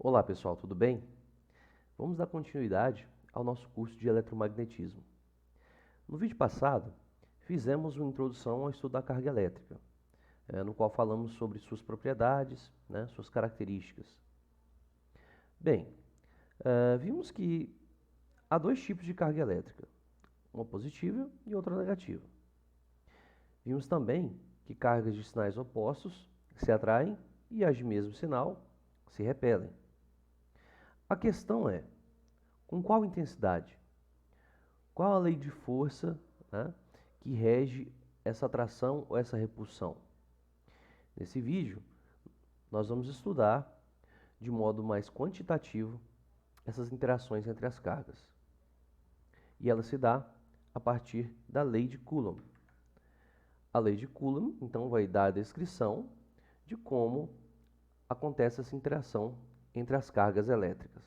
Olá pessoal, tudo bem? Vamos dar continuidade ao nosso curso de eletromagnetismo. No vídeo passado, fizemos uma introdução ao estudo da carga elétrica, no qual falamos sobre suas propriedades, suas características. Bem, vimos que há dois tipos de carga elétrica, uma positiva e outra negativa. Vimos também que cargas de sinais opostos se atraem e as de mesmo sinal se repelem. A questão é, com qual intensidade? Qual a lei de força, que rege essa atração ou essa repulsão? Nesse vídeo, nós vamos estudar de modo mais quantitativo essas interações entre as cargas. E ela se dá a partir da lei de Coulomb. A lei de Coulomb, então, vai dar a descrição de como acontece essa interação entre as cargas elétricas.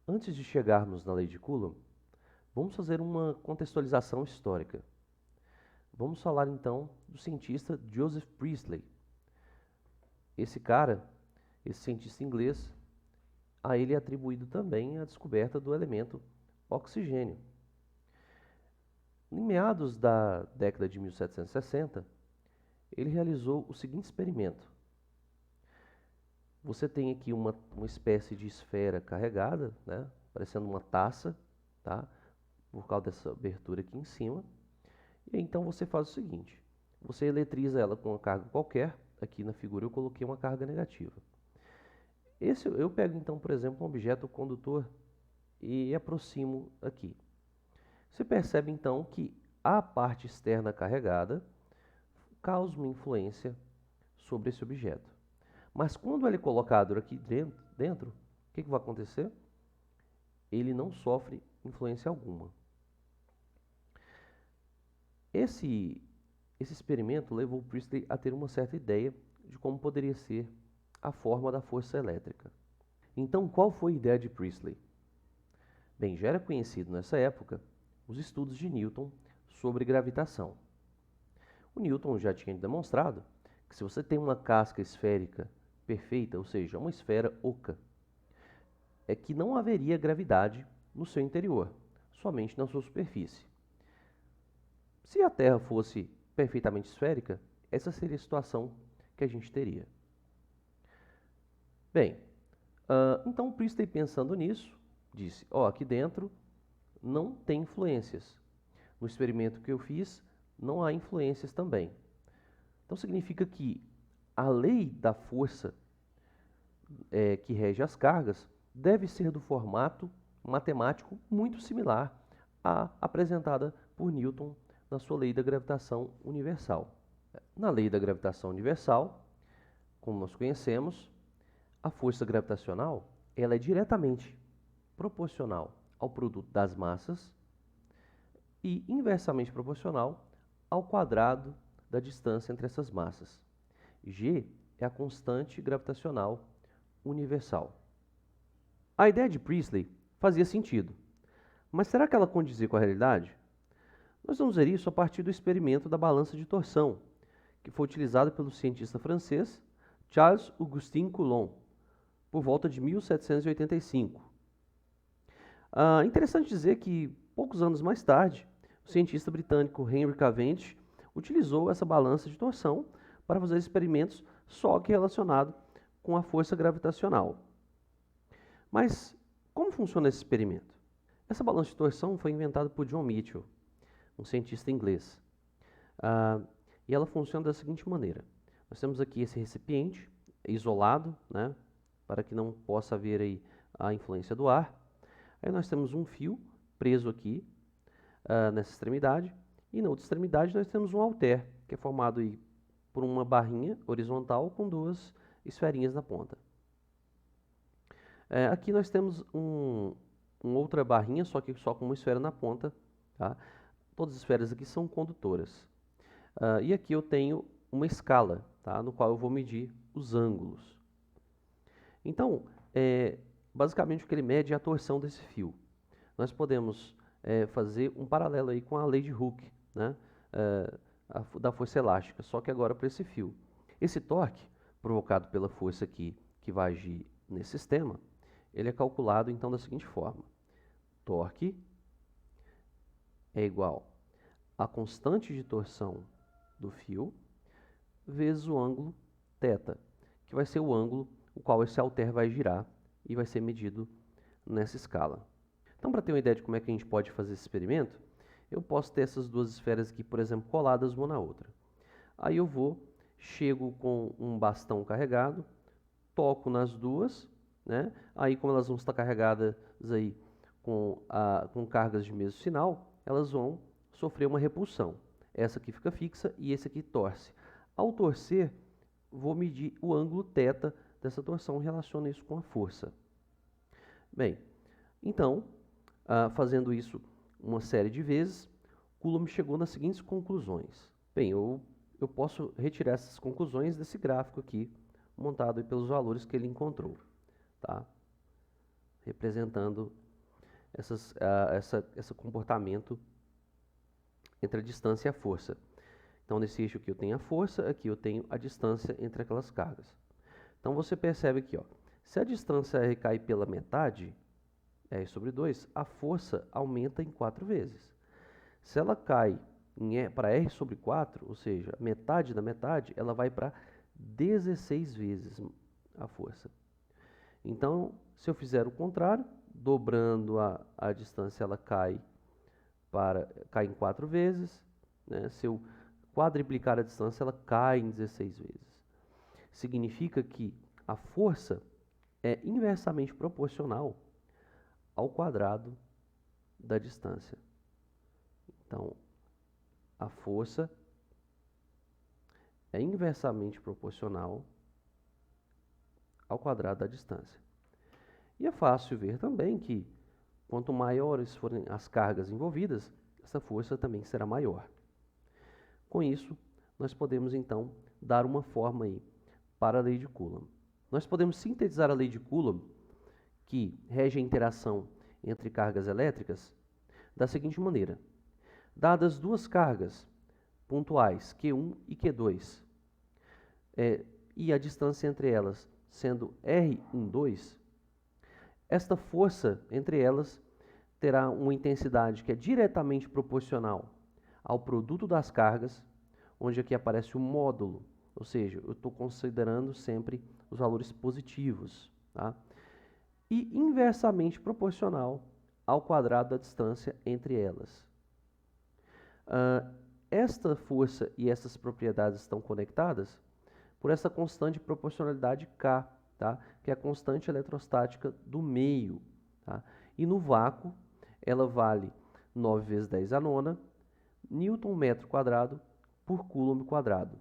Antes de chegarmos na lei de Coulomb, vamos fazer uma contextualização histórica. Vamos falar então do cientista Joseph Priestley. Esse cientista inglês, a ele é atribuído também a descoberta do elemento oxigênio. Em meados da década de 1760, ele realizou o seguinte experimento. Você tem aqui uma espécie de esfera carregada, parecendo uma taça, tá? Por causa dessa abertura aqui em cima. E então você faz o seguinte, você eletriza ela com uma carga qualquer, aqui na figura eu coloquei uma carga negativa. Eu pego então, por exemplo, um objeto condutor e aproximo aqui. Você percebe então que a parte externa carregada causa uma influência sobre esse objeto. Mas quando ele é colocado aqui dentro, o que vai acontecer? Ele não sofre influência alguma. Esse experimento levou Priestley a ter uma certa ideia de como poderia ser a forma da força elétrica. Então, qual foi a ideia de Priestley? Bem, já era conhecido nessa época os estudos de Newton sobre gravitação. O Newton já tinha demonstrado que se você tem uma casca esférica perfeita, ou seja, uma esfera oca, é que não haveria gravidade no seu interior, somente na sua superfície. Se a Terra fosse perfeitamente esférica, essa seria a situação que a gente teria. Bem, então Priestley, pensando nisso, disse, aqui dentro não tem influências. No experimento que eu fiz, não há influências também. Então significa que a lei da força que rege as cargas deve ser do formato matemático muito similar à apresentada por Newton na sua lei da gravitação universal. Na lei da gravitação universal, como nós conhecemos, a força gravitacional ela é diretamente proporcional ao produto das massas e inversamente proporcional ao quadrado da distância entre essas massas. G é a constante gravitacional universal. A ideia de Priestley fazia sentido, mas será que ela condizia com a realidade? Nós vamos ver isso a partir do experimento da balança de torção, que foi utilizado pelo cientista francês Charles-Augustin Coulomb, por volta de 1785. É interessante dizer que, poucos anos mais tarde, o cientista britânico Henry Cavendish utilizou essa balança de torção para fazer experimentos só que relacionados com a força gravitacional. Mas como funciona esse experimento? Essa balança de torção foi inventada por John Mitchell, um cientista inglês. E ela funciona da seguinte maneira. Nós temos aqui esse recipiente isolado, para que não possa haver aí a influência do ar. Aí nós temos um fio preso aqui nessa extremidade. E na outra extremidade nós temos um halter, que é formado aí por uma barrinha horizontal com duas esferinhas na ponta. Aqui nós temos uma outra barrinha, só com uma esfera na ponta. Tá? Todas as esferas aqui são condutoras. E aqui eu tenho uma escala, no qual eu vou medir os ângulos. Então, basicamente o que ele mede é a torção desse fio. Nós podemos fazer um paralelo aí com a lei de Hooke, da força elástica, só que agora para esse fio. Esse torque, provocado pela força aqui, que vai agir nesse sistema, ele é calculado então da seguinte forma: torque é igual à constante de torção do fio vezes o ângulo θ, que vai ser o ângulo o qual esse halter vai girar e vai ser medido nessa escala. Então, para ter uma ideia de como é que a gente pode fazer esse experimento, eu posso ter essas duas esferas aqui, por exemplo, coladas uma na outra. Aí eu chego com um bastão carregado, toco nas duas, né? Aí, como elas vão estar carregadas aí com cargas de mesmo sinal, elas vão sofrer uma repulsão. Essa aqui fica fixa e esse aqui torce. Ao torcer, vou medir o ângulo θ dessa torção e relaciono isso com a força. Bem, então, fazendo isso uma série de vezes, Coulomb chegou nas seguintes conclusões. Bem, eu posso retirar essas conclusões desse gráfico aqui, montado aí pelos valores que ele encontrou, tá? Representando esse comportamento entre a distância e a força. Então, nesse eixo aqui eu tenho a força, aqui eu tenho a distância entre aquelas cargas. Então, você percebe aqui, ó, se a distância R cai pela metade, R sobre 2, a força aumenta em 4 vezes. Se ela cai para R sobre 4, ou seja, metade da metade, ela vai para 16 vezes a força. Então, se eu fizer o contrário, dobrando a distância, ela cai em 4 vezes. Né? Se eu quadriplicar a distância, ela cai em 16 vezes. Significa que a força é inversamente proporcional ao quadrado da distância. Então, a força é inversamente proporcional ao quadrado da distância. E é fácil ver também que, quanto maiores forem as cargas envolvidas, essa força também será maior. Com isso, nós podemos então dar uma forma aí para a lei de Coulomb. Nós podemos sintetizar a lei de Coulomb, que rege a interação entre cargas elétricas, da seguinte maneira: dadas duas cargas pontuais, Q1 e Q2, e a distância entre elas sendo R12, esta força entre elas terá uma intensidade que é diretamente proporcional ao produto das cargas, onde aqui aparece o módulo, ou seja, eu estou considerando sempre os valores positivos, tá? E inversamente proporcional ao quadrado da distância entre elas. Esta força e essas propriedades estão conectadas por essa constante de proporcionalidade K, tá? Que é a constante eletrostática do meio. Tá? E no vácuo, ela vale 9 vezes 10 a nona, Newton metro quadrado por Coulomb quadrado.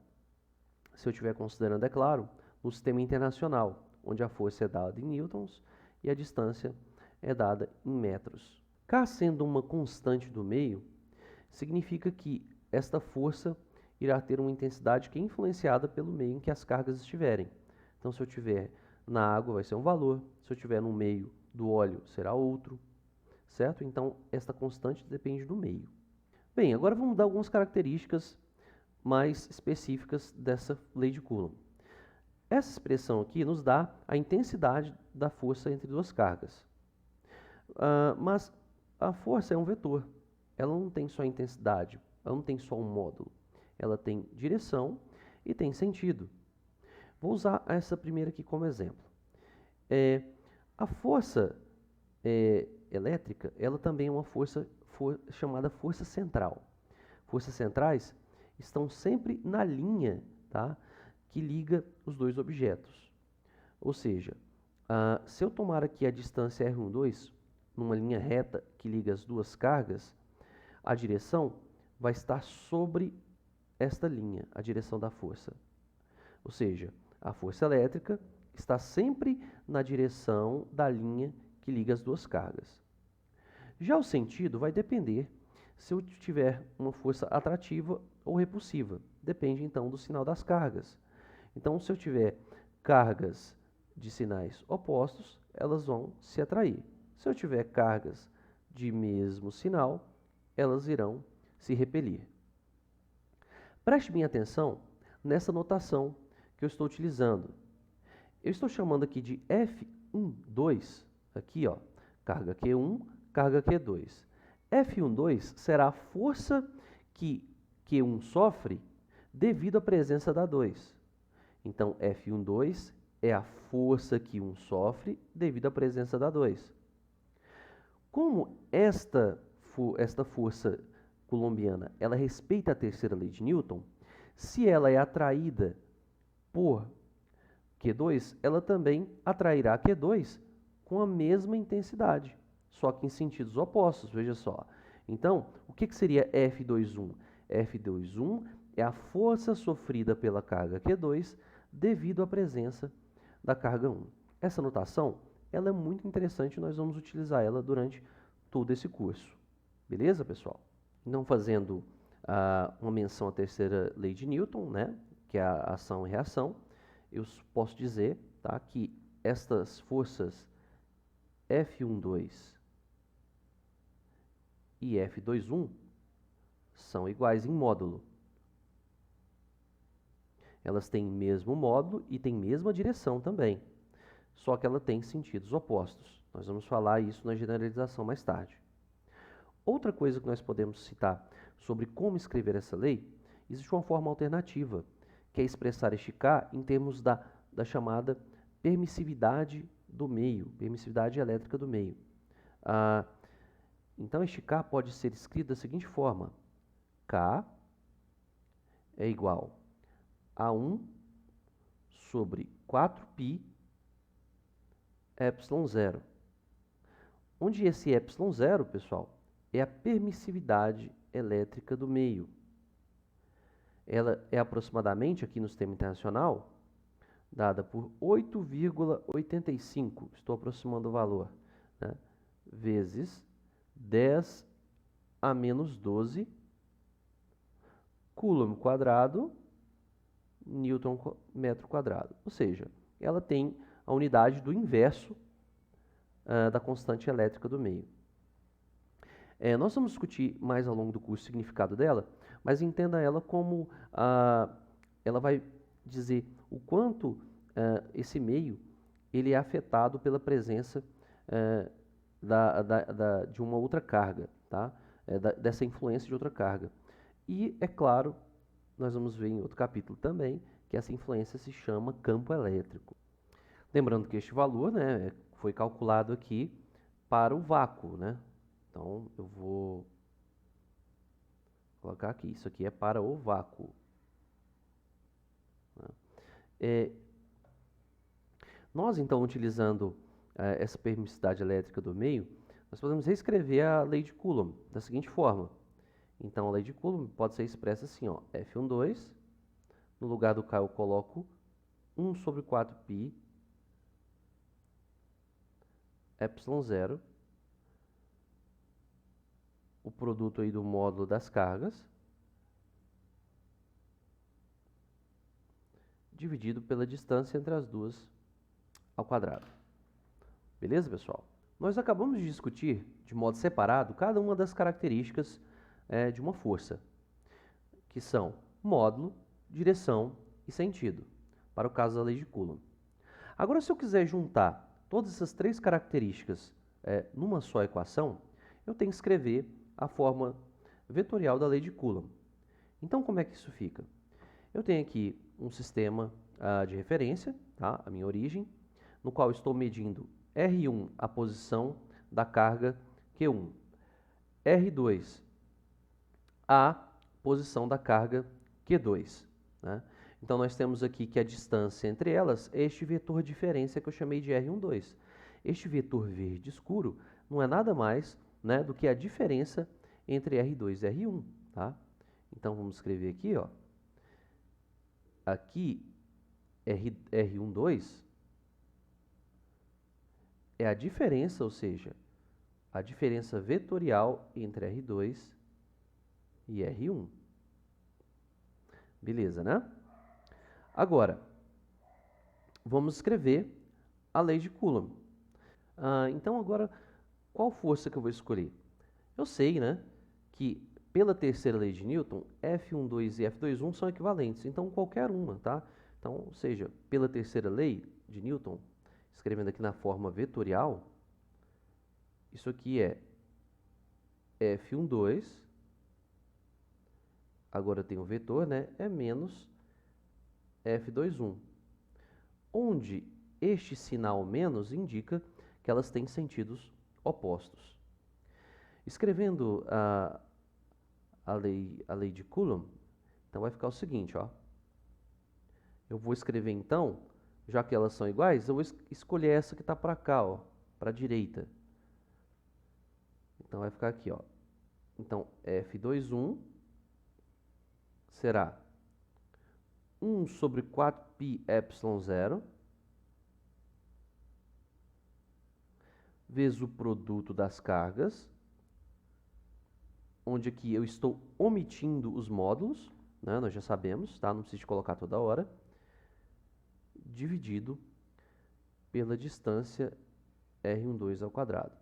Se eu estiver considerando, é claro, no sistema internacional, onde a força é dada em newtons e a distância é dada em metros. K sendo uma constante do meio, significa que esta força irá ter uma intensidade que é influenciada pelo meio em que as cargas estiverem. Então, se eu estiver na água, vai ser um valor. Se eu estiver no meio do óleo, será outro. Certo? Então, esta constante depende do meio. Bem, agora vamos dar algumas características mais específicas dessa lei de Coulomb. Essa expressão aqui nos dá a intensidade da força entre duas cargas. Mas a força é um vetor. Ela não tem só intensidade, ela não tem só um módulo. Ela tem direção e tem sentido. Vou usar essa primeira aqui como exemplo. A força elétrica, ela também é uma força chamada força central. Forças centrais estão sempre na linha, tá, que liga os dois objetos. Ou seja, se eu tomar aqui a distância R12, numa linha reta que liga as duas cargas, a direção vai estar sobre esta linha, a direção da força. Ou seja, a força elétrica está sempre na direção da linha que liga as duas cargas. Já o sentido vai depender se eu tiver uma força atrativa ou repulsiva. Depende, então, do sinal das cargas. Então, se eu tiver cargas de sinais opostos, elas vão se atrair. Se eu tiver cargas de mesmo sinal, elas irão se repelir. Preste bem atenção nessa notação que eu estou utilizando. Eu estou chamando aqui de F F12, aqui, ó, carga Q1, carga Q2. F12 será a força que Q1 sofre devido à presença da 2. Então, F12 é a força que 1 sofre devido à presença da 2. Como esta força coulombiana ela respeita a terceira lei de Newton, se ela é atraída por Q2, ela também atrairá Q2 com a mesma intensidade, só que em sentidos opostos, veja só. Então, o que seria F21? F21 é a força sofrida pela carga Q2 devido à presença da carga 1. Essa notação ela é muito interessante e nós vamos utilizar ela durante todo esse curso. Beleza, pessoal? Então, fazendo uma menção à terceira lei de Newton, né, que é a ação e reação, eu posso dizer, tá, que estas forças F12 e F21 são iguais em módulo. Elas têm mesmo módulo e têm mesma direção também, só que ela tem sentidos opostos. Nós vamos falar isso na generalização mais tarde. Outra coisa que nós podemos citar sobre como escrever essa lei, existe uma forma alternativa, que é expressar este K em termos da chamada permissividade do meio, permissividade elétrica do meio. Então, este K pode ser escrito da seguinte forma: K é igual a 1 sobre 4π ε0, onde esse ε0, pessoal, é a permissividade elétrica do meio. Ela é aproximadamente, aqui no sistema internacional, dada por 8,85, estou aproximando o valor, né, vezes 10 a menos 12 coulomb quadrado, newton metro quadrado. Ou seja, ela tem a unidade do inverso da constante elétrica do meio. Nós vamos discutir mais ao longo do curso o significado dela, mas entenda ela como ela vai dizer o quanto esse meio ele é afetado pela presença de uma outra carga, tá? Dessa influência de outra carga. E, é claro, nós vamos ver em outro capítulo também, que essa influência se chama campo elétrico. Lembrando que este valor, né, foi calculado aqui para o vácuo, né? Então, eu vou colocar aqui, isso aqui é para o vácuo. Nós, então, utilizando essa permissividade elétrica do meio, nós podemos reescrever a lei de Coulomb da seguinte forma. Então, a lei de Coulomb pode ser expressa assim, ó, F12, no lugar do K eu coloco 1 sobre 4π ε0, o produto aí do módulo das cargas, dividido pela distância entre as duas ao quadrado. Beleza, pessoal? Nós acabamos de discutir, de modo separado, cada uma das características de uma força, que são módulo, direção e sentido, para o caso da lei de Coulomb. Agora, se eu quiser juntar todas essas três características numa só equação, eu tenho que escrever a forma vetorial da lei de Coulomb. Então, como é que isso fica? Eu tenho aqui um sistema de referência, tá? A minha origem, no qual estou medindo R1, a posição da carga Q1, R2, a posição da carga Q2. Né? Então, nós temos aqui que a distância entre elas é este vetor diferença que eu chamei de R12. Este vetor verde escuro não é nada mais, né, do que a diferença entre R2 e R1. Tá? Então, vamos escrever aqui, ó. Aqui, R12 é a diferença, ou seja, a diferença vetorial entre R2 e R1. Beleza, né? Agora, vamos escrever a lei de Coulomb. Então, agora, qual força que eu vou escolher? Eu sei, né, que pela terceira lei de Newton, F12 e F21 são equivalentes, então qualquer uma, tá? Então, ou seja, pela terceira lei de Newton, escrevendo aqui na forma vetorial, isso aqui é F12, agora tem o vetor, né? É menos F21, onde este sinal menos indica que elas têm sentidos opostos. Escrevendo a lei de Coulomb, então vai ficar o seguinte, ó. Eu vou escrever então, já que elas são iguais, eu vou escolher essa que está para cá, ó, para a direita. Então vai ficar aqui, ó. Então F21 será 1 sobre 4πε0 vezes o produto das cargas, onde aqui eu estou omitindo os módulos, né, nós já sabemos, tá? Não preciso colocar toda hora, dividido pela distância R12 ao quadrado.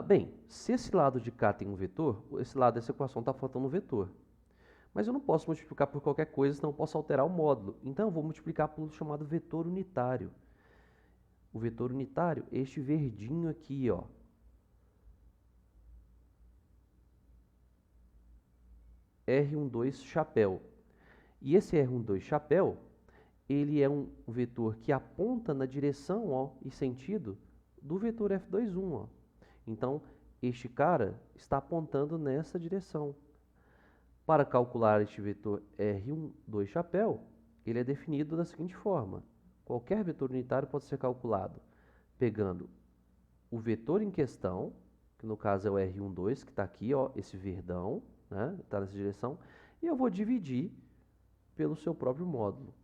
Bem, se esse lado de cá tem um vetor, esse lado dessa equação está faltando um vetor. Mas eu não posso multiplicar por qualquer coisa, senão eu posso alterar o módulo. Então eu vou multiplicar pelo chamado vetor unitário. O vetor unitário, este verdinho aqui, ó. R12 chapéu. E esse R12 chapéu, ele é um vetor que aponta na direção, ó, e sentido do vetor F21, ó. Então, este cara está apontando nessa direção. Para calcular este vetor R12 chapéu, ele é definido da seguinte forma. Qualquer vetor unitário pode ser calculado pegando o vetor em questão, que no caso é o R12, que está aqui, ó, esse verdão, né, está nessa direção, e eu vou dividir pelo seu próprio módulo.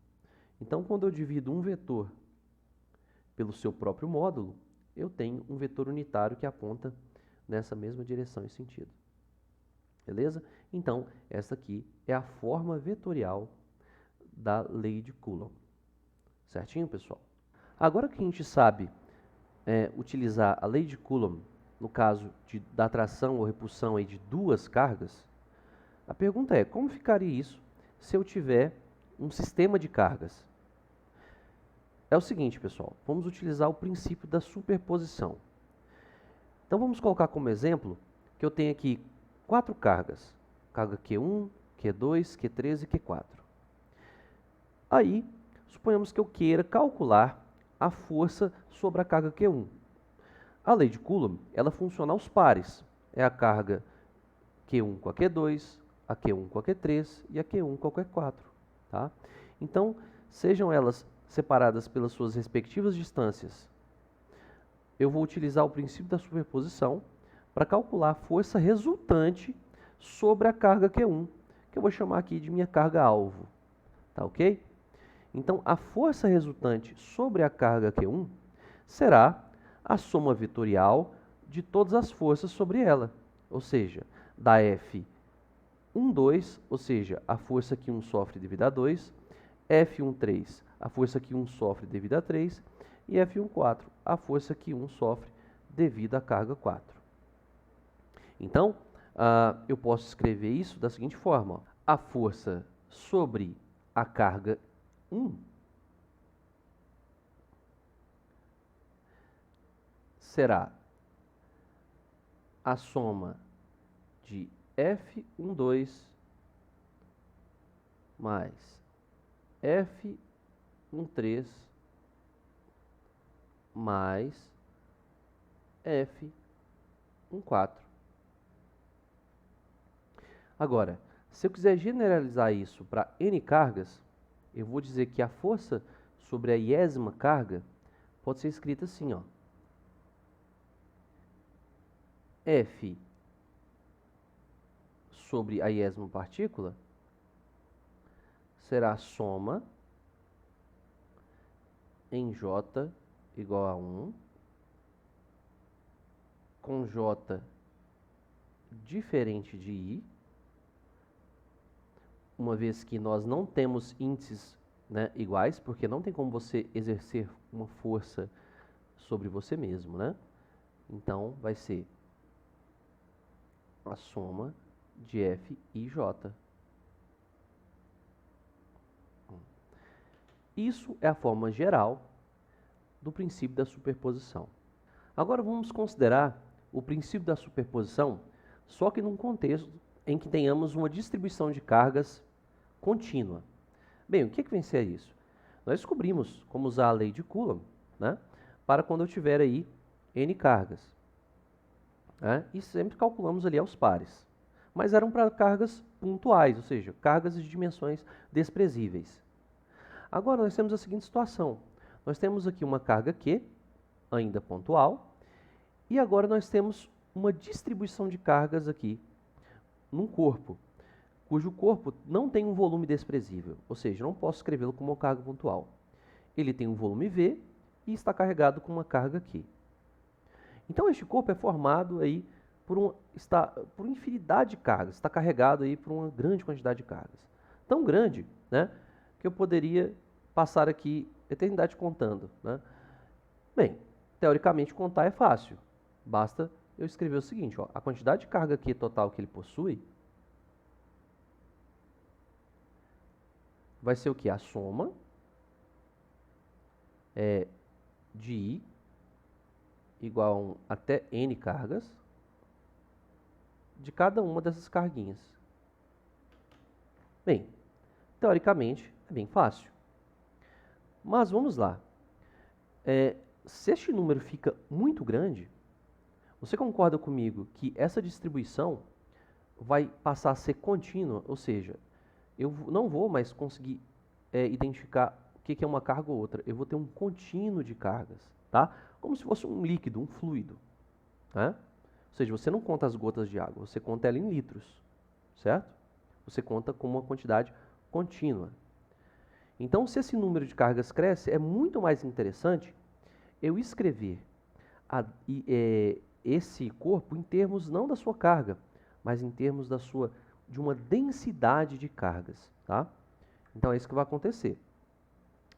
Então, quando eu divido um vetor pelo seu próprio módulo, eu tenho um vetor unitário que aponta nessa mesma direção e sentido. Beleza? Então, essa aqui é a forma vetorial da lei de Coulomb. Certinho, pessoal? Agora que a gente sabe utilizar a lei de Coulomb, no caso da atração ou repulsão aí de duas cargas, a pergunta é, como ficaria isso se eu tiver um sistema de cargas? É o seguinte, pessoal, vamos utilizar o princípio da superposição. Então, vamos colocar como exemplo que eu tenho aqui 4 cargas. Carga Q1, Q2, Q3 e Q4. Aí, suponhamos que eu queira calcular a força sobre a carga Q1. A lei de Coulomb, ela funciona aos pares. É a carga Q1 com a Q2, a Q1 com a Q3 e a Q1 com a Q4. Tá? Então, sejam elas separadas pelas suas respectivas distâncias, eu vou utilizar o princípio da superposição para calcular a força resultante sobre a carga Q1, que eu vou chamar aqui de minha carga alvo. Tá ok? Então, a força resultante sobre a carga Q1 será a soma vetorial de todas as forças sobre ela, ou seja, da F12, ou seja, a força que 1 sofre devido a 2, F13, a força que 1 sofre devido a 3, e F14, a força que 1 sofre devido à carga 4. Então, eu posso escrever isso da seguinte forma. Ó. A força sobre a carga 1 será a soma de F12 mais F13 mais F14. Agora, se eu quiser generalizar isso para N cargas, eu vou dizer que a força sobre a iésima carga pode ser escrita assim, ó. F sobre a iésima partícula será a soma em J igual a 1 com J diferente de I, uma vez que nós não temos índices, né, iguais, porque não tem como você exercer uma força sobre você mesmo, né? Então, vai ser a soma de F e J. Isso é a forma geral do princípio da superposição. Agora vamos considerar o princípio da superposição, só que num contexto em que tenhamos uma distribuição de cargas contínua. Bem, o que vem ser isso? Nós descobrimos como usar a lei de Coulomb, né, para quando eu tiver aí N cargas. Né, e sempre calculamos ali aos pares. Mas eram para cargas pontuais, ou seja, cargas de dimensões desprezíveis. Agora nós temos a seguinte situação. Nós temos aqui uma carga Q, ainda pontual, e agora nós temos uma distribuição de cargas aqui num corpo, cujo corpo não tem um volume desprezível, ou seja, não posso escrevê-lo como uma carga pontual. Ele tem um volume V e está carregado com uma carga Q. Então este corpo é formado aí por infinidade de cargas, está carregado aí por uma grande quantidade de cargas. Tão grande, né, que eu poderia passar aqui eternidade contando, né? Bem, teoricamente contar é fácil. Basta eu escrever o seguinte, ó, a quantidade de carga Q total que ele possui vai ser o que? A soma de I igual a até N cargas de cada uma dessas carguinhas. Bem, teoricamente é bem fácil. Mas vamos lá. Se este número fica muito grande, você concorda comigo que essa distribuição vai passar a ser contínua, ou seja, eu não vou mais conseguir identificar o que é uma carga ou outra. Eu vou ter um contínuo de cargas, tá? Como se fosse um líquido, um fluido. Né? Ou seja, você não conta as gotas de água, você conta ela em litros, certo? Você conta com uma quantidade contínua. Então, se esse número de cargas cresce, é muito mais interessante eu escrever esse corpo em termos não da sua carga, mas em termos de uma densidade de cargas. Tá? Então, é isso que vai acontecer.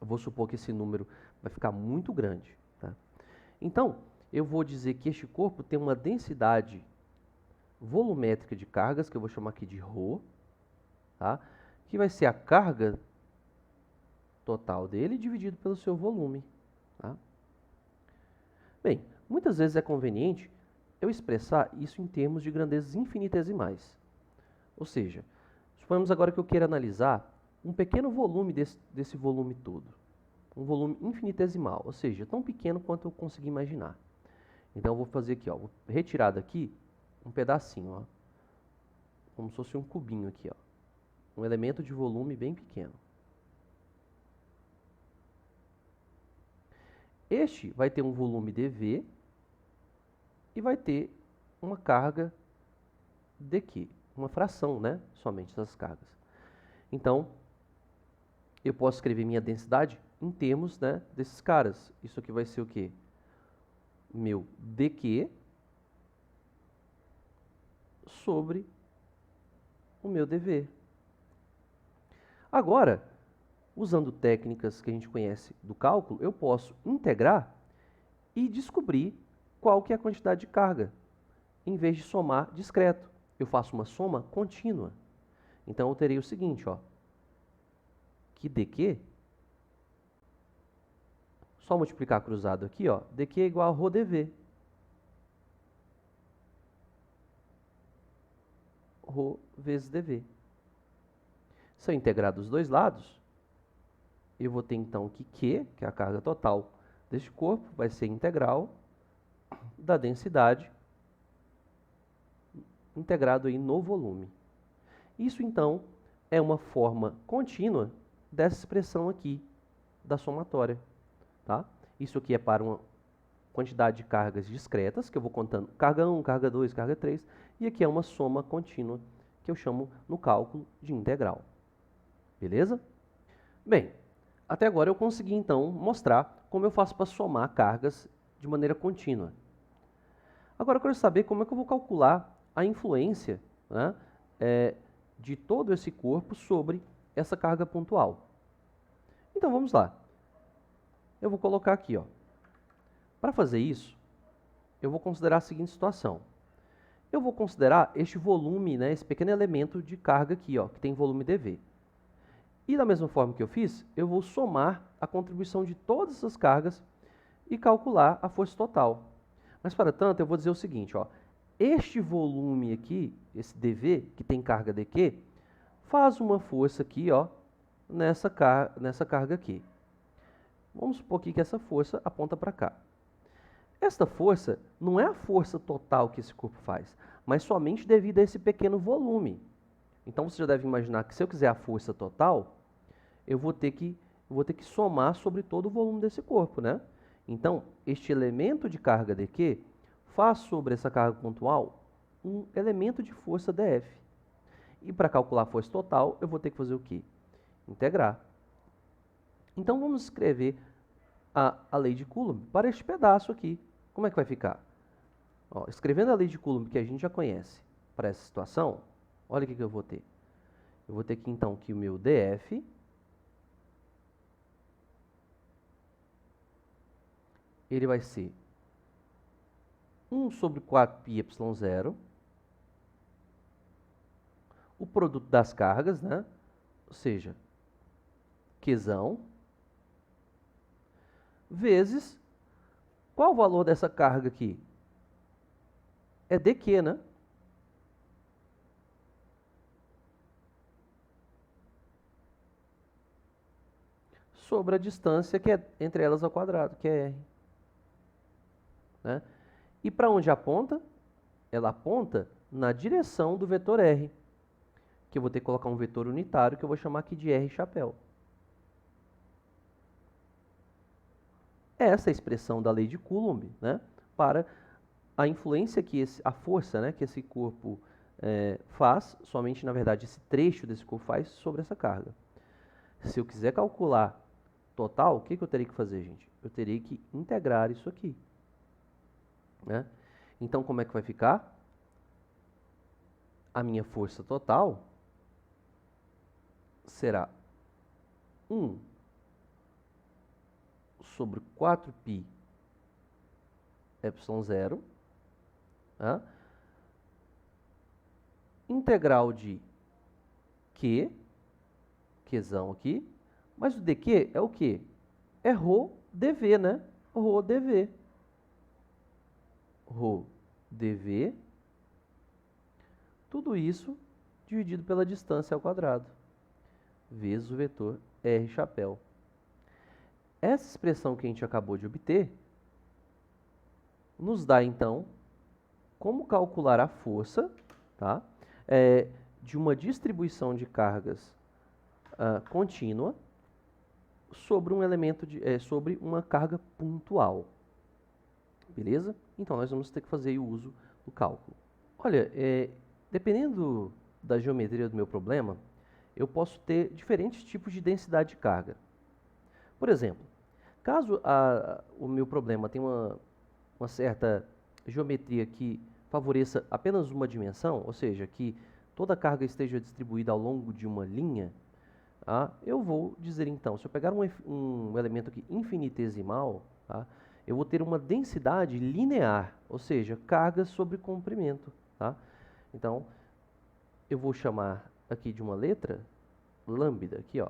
Eu vou supor que esse número vai ficar muito grande. Tá? Então, eu vou dizer que este corpo tem uma densidade volumétrica de cargas, que eu vou chamar aqui de ρ, tá? Que vai ser a carga total dele dividido pelo seu volume. Tá? Bem, muitas vezes é conveniente eu expressar isso em termos de grandezas infinitesimais. Ou seja, suponhamos agora que eu queira analisar um pequeno volume desse volume todo. Um volume infinitesimal, ou seja, tão pequeno quanto eu conseguir imaginar. Então eu vou fazer aqui, ó, vou retirar daqui um pedacinho, ó, como se fosse um cubinho aqui, ó, um elemento de volume bem pequeno. Este vai ter um volume dV e vai ter uma carga dQ, uma fração, né, somente das cargas. Então, eu posso escrever minha densidade em termos, né, desses caras. Isso aqui vai ser o quê? Meu dQ sobre o meu dV. Agora, usando técnicas que a gente conhece do cálculo, eu posso integrar e descobrir qual que é a quantidade de carga, em vez de somar discreto. Eu faço uma soma contínua. Então, eu terei o seguinte, ó, que dQ, só multiplicar cruzado aqui, ó, dQ é igual a ρdV. Rho vezes dV. Se eu integrar dos dois lados, eu vou ter então que Q, que é a carga total deste corpo, vai ser integral da densidade integrado aí no volume. Isso então é uma forma contínua dessa expressão aqui da somatória. Tá? Isso aqui é para uma quantidade de cargas discretas, que eu vou contando carga 1, carga 2, carga 3, e aqui é uma soma contínua, que eu chamo no cálculo de integral. Beleza? Bem, até agora eu consegui então mostrar como eu faço para somar cargas de maneira contínua. Agora eu quero saber como é que eu vou calcular a influência, né, de todo esse corpo sobre essa carga pontual. Então vamos lá. Eu vou colocar aqui, ó. Para fazer isso, eu vou considerar a seguinte situação. Eu vou considerar este volume, né, esse pequeno elemento de carga aqui, ó, que tem volume dV. E da mesma forma que eu fiz, eu vou somar a contribuição de todas essas cargas e calcular a força total. Mas, para tanto, eu vou dizer o seguinte, ó, este volume aqui, esse dV, que tem carga dQ, faz uma força aqui, ó, nessa carga aqui. Vamos supor aqui que essa força aponta para cá. Esta força não é a força total que esse corpo faz, mas somente devido a esse pequeno volume. Então, você já deve imaginar que se eu quiser a força total, eu vou ter que somar sobre todo o volume desse corpo, né? Então, este elemento de carga dQ faz sobre essa carga pontual um elemento de força dF. E para calcular a força total, eu vou ter que fazer o quê? Integrar. Então, vamos escrever a lei de Coulomb para este pedaço aqui. Como é que vai ficar? Ó, escrevendo a lei de Coulomb, que a gente já conhece, para essa situação, olha o que eu vou ter. Eu vou ter aqui, então, que o meu dF ele vai ser 1 sobre 4πy0, o produto das cargas, né? Ou seja, Qzão, vezes, qual o valor dessa carga aqui? É dQ, né? Sobre a distância que é entre elas ao quadrado, que é R. Né? E para onde aponta? Ela aponta na direção do vetor R, que eu vou ter que colocar um vetor unitário, que eu vou chamar aqui de R chapéu. Essa é a expressão da lei de Coulomb, né, para a influência que a força, né, que esse corpo faz, somente, na verdade, esse trecho desse corpo faz sobre essa carga. Se eu quiser calcular total, o que eu teria que fazer, gente? Eu teria que integrar isso aqui. Né? Então, como é que vai ficar? A minha força total será 1 sobre 4π epsilon 0, tá? Integral de Qzão aqui, mas o dQ é o quê? É ρ dV, né? Rho dV. Rho dV, tudo isso dividido pela distância ao quadrado, vezes o vetor R chapéu. Essa expressão que a gente acabou de obter nos dá, então, como calcular a força, tá? De uma distribuição de cargas contínua sobre um elemento sobre uma carga pontual. Beleza? Então, nós vamos ter que fazer o uso do cálculo. Olha, dependendo da geometria do meu problema, eu posso ter diferentes tipos de densidade de carga. Por exemplo, caso o meu problema tenha uma certa geometria que favoreça apenas uma dimensão, ou seja, que toda a carga esteja distribuída ao longo de uma linha, eu vou dizer então, se eu pegar um elemento aqui infinitesimal, eu vou ter uma densidade linear, ou seja, carga sobre comprimento. Então, eu vou chamar aqui de uma letra lambda, aqui, ó.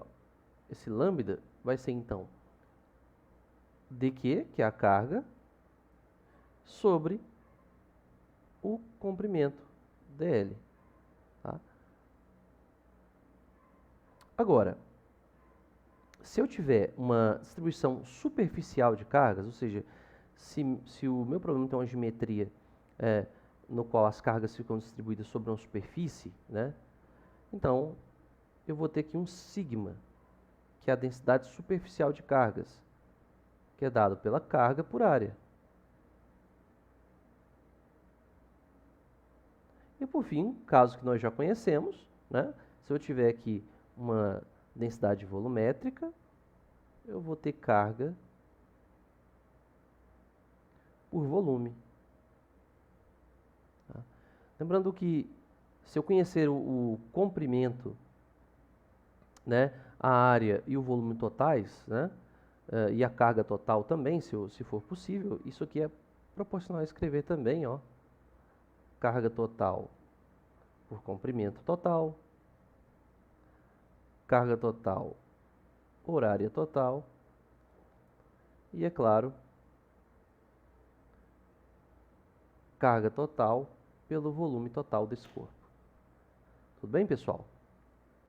Esse lambda vai ser então dQ, que é a carga, sobre o comprimento dl. Tá? Agora, se eu tiver uma distribuição superficial de cargas, ou seja, se o meu problema tem uma geometria no qual as cargas ficam distribuídas sobre uma superfície, né? Então, eu vou ter aqui um sigma, que é a densidade superficial de cargas, que é dado pela carga por área. E por fim, caso que nós já conhecemos, né? Se eu tiver aqui uma densidade volumétrica, eu vou ter carga por volume. Tá? Lembrando que se eu conhecer o comprimento, né, a área e o volume totais, né, e a carga total também, se for possível, isso aqui é proporcional a escrever também, ó, carga total por comprimento total, carga total por área total, e, é claro, carga total pelo volume total desse corpo. Tudo bem, pessoal?